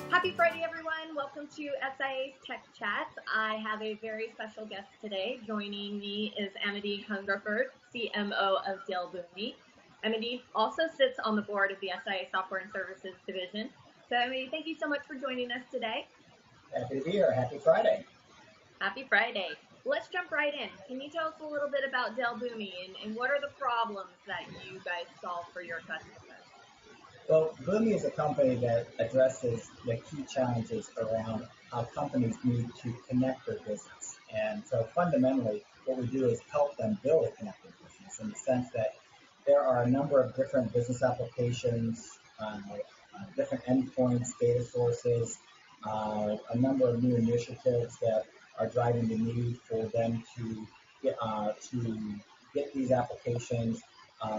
Happy Friday, everyone. Welcome to SIIA's Tech Chat. I have a very special guest today. Joining me is Amede Hungerford, CMO of Dell Boomi. Amede also sits on the board of the SIIA Software and Services Division. So, Amede, thank you so much for joining us today. Happy to be here. Happy Friday. Happy Friday. Let's jump right in. Can you tell us a little bit about Dell Boomi and what are the problems that you guys solve for your customers? Well, Boomi is a company that addresses the key challenges around how companies need to connect their business. And so fundamentally, what we do is help them build a connected business in the sense that there are a number of different business applications, different endpoints, data sources, a number of new initiatives that are driving the need for them to get these applications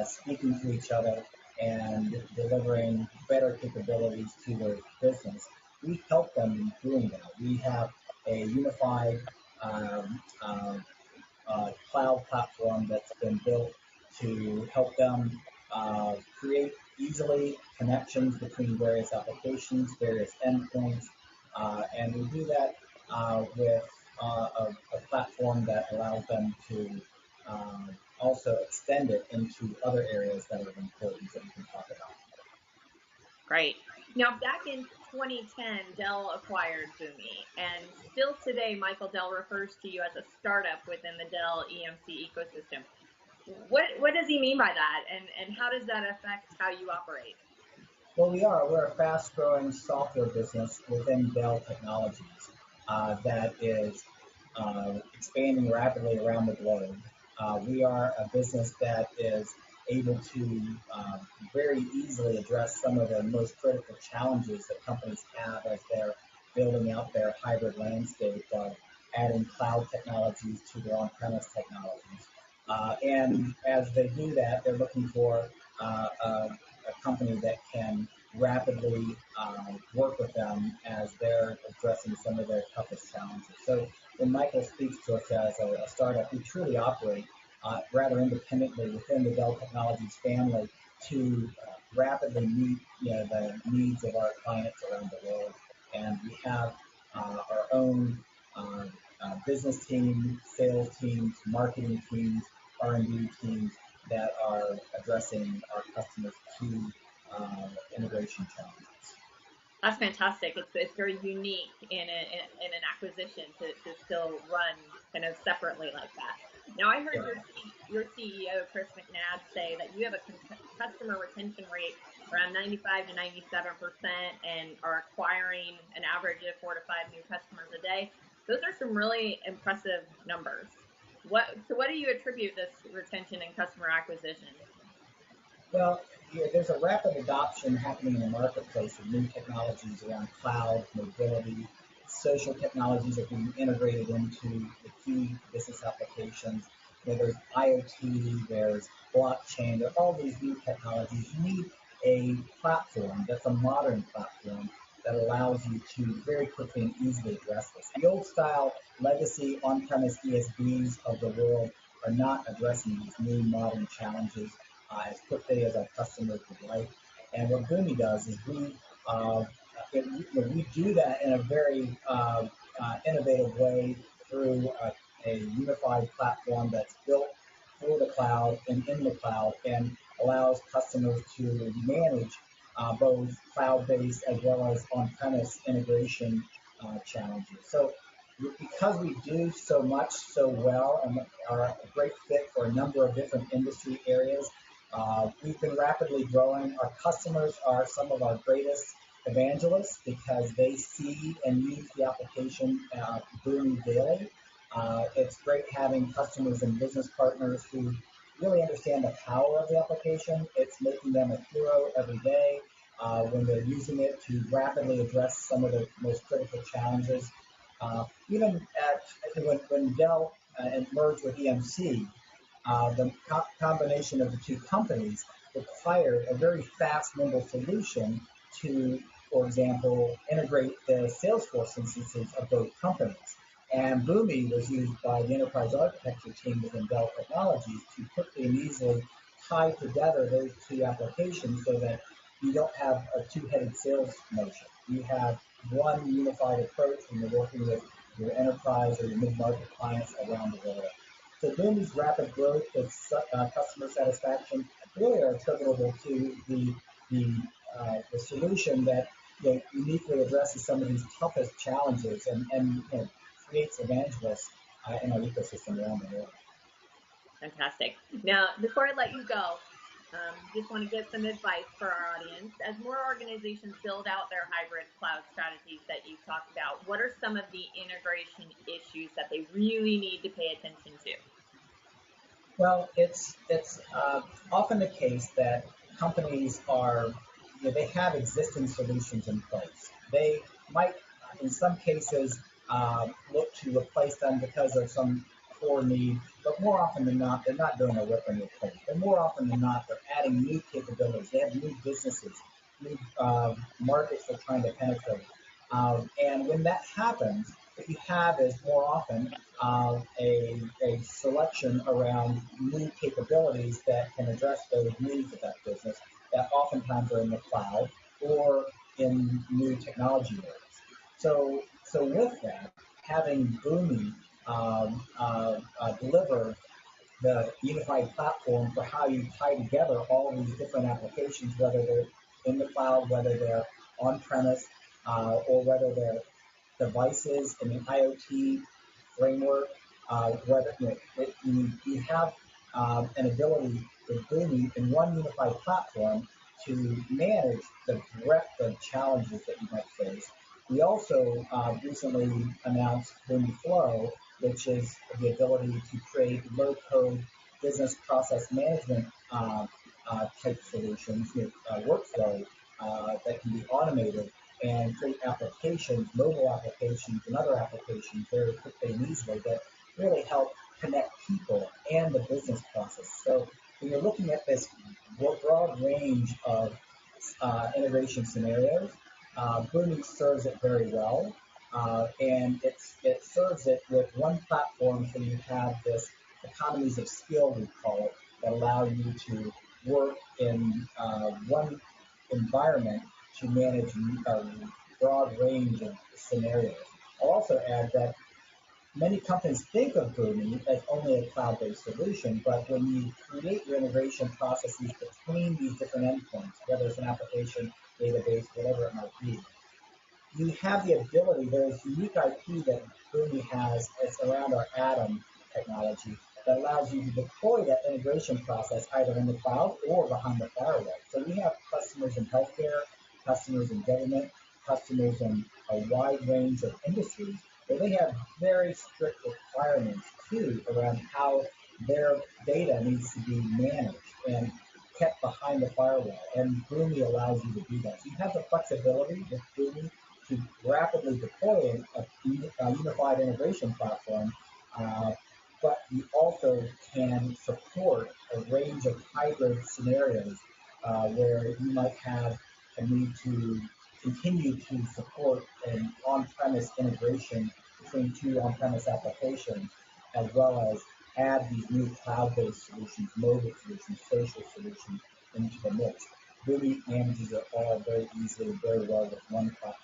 speaking to each other and delivering better capabilities to their business. We help them in doing that. We have a unified cloud platform that's been built to help them create easily connections between various applications, various endpoints, and we do that with a platform that allows them to also extend it into other areas that are important that we can talk about. Great. Now, back in 2010, Dell acquired Boomi, and still today, Michael Dell refers to you as a startup within the Dell EMC ecosystem. What does he mean by that, and how does that affect how you operate? Well, we're a fast-growing software business within Dell Technologies that is expanding rapidly around the globe. We are a business that is able to very easily address some of the most critical challenges that companies have as they're building out their hybrid landscape of adding cloud technologies to their on-premise technologies. And as they do that, they're looking for a company that can rapidly work with them as they're addressing some of their toughest challenges. So when Michael speaks to us as a startup, we truly operate rather independently within the Dell Technologies family to rapidly meet the needs of our clients around the world. And we have our own business team, sales teams, marketing teams, R&D teams that are addressing our customers' key integration challenges. That's fantastic. It's very unique in an acquisition to still run kind of separately like that. Now, I heard your CEO, Chris McNabb, say that you have a customer retention rate around 95 to 97% and are acquiring an average of 4 to 5 new customers a day. Those are some really impressive numbers. What do you attribute this retention and customer acquisition? Well, there's a rapid adoption happening in the marketplace of new technologies around cloud, mobility, social technologies are being integrated into the key business applications. There's IoT, there's blockchain, there are all these new technologies. You need a platform that's a modern platform that allows you to very quickly and easily address this. The old style legacy on-premise ESBs of the world are not addressing these new modern challenges as quickly as our customers would like. And what Boomi does is we do that in a very innovative way through a unified platform that's built for the cloud and in the cloud and allows customers to manage both cloud-based as well as on-premise integration challenges. So because we do so much so well and are a great fit for a number of different industry areas, we've been rapidly growing. Our customers are some of our greatest evangelists because they see and use the application Boomi daily. It's great having customers and business partners who really understand the power of the application. It's making them a hero every day when they're using it to rapidly address some of the most critical challenges. Even when Dell merged with EMC, the combination of the two companies required a very fast, nimble solution to, for example, integrate the Salesforce instances of both companies. And Boomi was used by the enterprise architecture team within Dell Technologies to quickly and easily tie together those two applications so that you don't have a two-headed sales motion. You have one unified approach when you're working with your enterprise or your mid-market clients around the world. So Boomi's rapid growth with customer satisfaction really are attributable to the solution that uniquely addresses some of these toughest challenges and creates evangelists in our ecosystem around the world. Fantastic. Now, before I let you go, just want to give some advice for our audience. As more organizations build out their hybrid cloud strategies that you've talked about, what are some of the integration issues that they really need to pay attention to? Well, it's often the case that companies they have existing solutions in place. They might, in some cases, look to replace them because of some core need, but more often than not, they're not doing a rip and replace. But more often than not, they're adding new capabilities. They have new businesses, new markets they're trying to penetrate. And when that happens, what you have is more often a selection around new capabilities that can address those needs of that business that oftentimes are in the cloud or in new technology areas. So with that, having Boomi deliver the unified platform for how you tie together all these different applications, whether they're in the cloud, whether they're on-premise, or whether they're devices in an IoT framework, whether you have an ability with Boomi in one unified platform to manage the breadth of challenges that you might face. We also recently announced Boomi Flow, which is the ability to create low-code business process management type solutions, workflow that can be automated and create applications, mobile applications, and other applications very quickly and easily that really help connect people and the business process. So when you're looking at this broad range of integration scenarios, Boomi serves it very well, and it serves it with one platform, so you have this economies of skill, we call it, that allow you to work in one environment to manage a broad range of scenarios. I'll also add that many companies think of Boomi as only a cloud-based solution, but when you create your integration processes between these different endpoints, whether it's an application, database, whatever it might be, you have the ability, there's unique IP that Boomi has, it's around our Atom technology, that allows you to deploy that integration process either in the cloud or behind the firewall. So we have customers in healthcare, customers in government, customers in a wide range of industries where they have very strict requirements too around how their data needs to be managed and kept behind the firewall. And Boomi allows you to do that. So you have the flexibility with Boomi to rapidly deploy a unified integration platform, but you also can support a range of hybrid scenarios where you might have a need to continue to support an on-premise integration between two on-premise applications, as well as add these new cloud-based solutions, mobile solutions, social solutions into the mix. Boomi manages it all very easily and very well with one platform.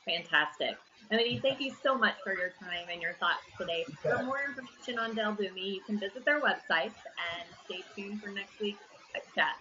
Fantastic. Amede, thank you so much for your time and your thoughts today. For more information on Dell Boomi, you can visit their website and stay tuned for next week's TechChat.